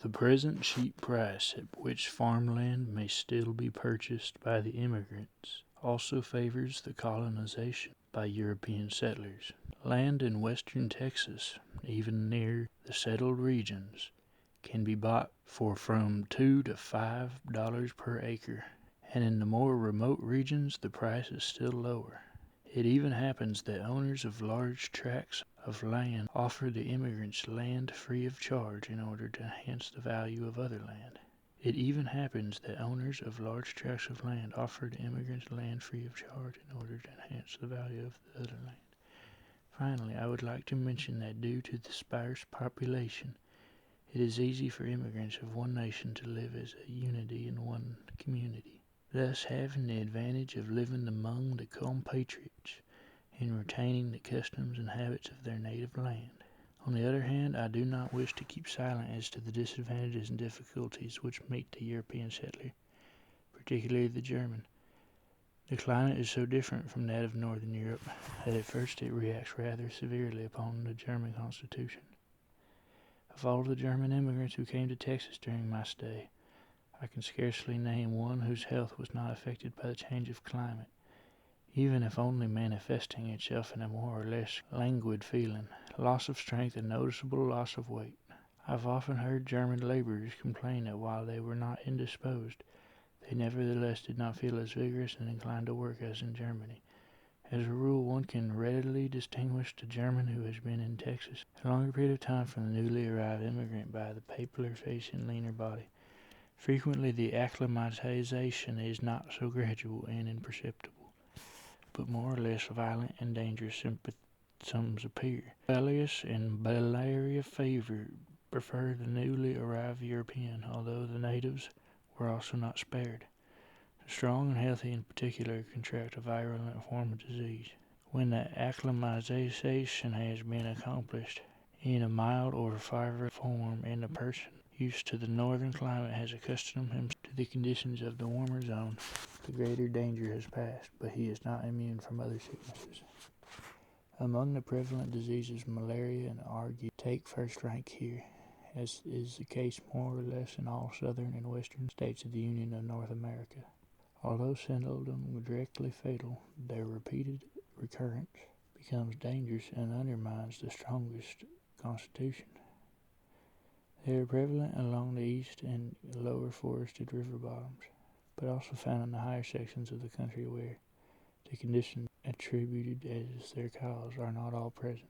The present cheap price at which farmland may still be purchased by the immigrants also favors the colonization by European settlers. Land in western Texas, even near the settled regions, can be bought for from $2 to $5 per acre, and in the more remote regions the price is still lower. It even happens that owners of large tracts of land offer the immigrants land free of charge in order to enhance the value of other land. It even happens that owners of large tracts of land offer the immigrants land free of charge in order to enhance the value of the other land. Finally, I would like to mention that due to the sparse population, it is easy for immigrants of one nation to live as a unity in one community, thus having the advantage of living among the compatriots and retaining the customs and habits of their native land. On the other hand, I do not wish to keep silent as to the disadvantages and difficulties which meet the European settler, particularly the German. The climate is so different from that of Northern Europe that at first it reacts rather severely upon the German constitution. Of all the German immigrants who came to Texas during my stay, I can scarcely name one whose health was not affected by the change of climate, even if only manifesting itself in a more or less languid feeling, loss of strength, and noticeable loss of weight. I've often heard German laborers complain that while they were not indisposed, they nevertheless did not feel as vigorous and inclined to work as in Germany. As a rule, one can readily distinguish the German who has been in Texas a longer period of time from the newly arrived immigrant by the paler face and leaner body. Frequently, the acclimatization is not so gradual and imperceptible, but more or less violent and dangerous symptoms appear. Bellius and malaria fever prefer the newly arrived European, although the natives were also not spared. The strong and healthy in particular contract a virulent form of disease. When the acclimatization has been accomplished in a mild or fiery form, and the person used to the northern climate has accustomed himself to the conditions of the warmer zone, the greater danger has passed, but he is not immune from other sicknesses. Among the prevalent diseases, malaria and ague take first rank here, as is the case more or less in all southern and western states of the Union of North America. Although seldom directly fatal, their repeated recurrence becomes dangerous and undermines the strongest constitution. They are prevalent along the east and lower forested river bottoms, but also found in the higher sections of the country where the conditions attributed as their cause are not all present.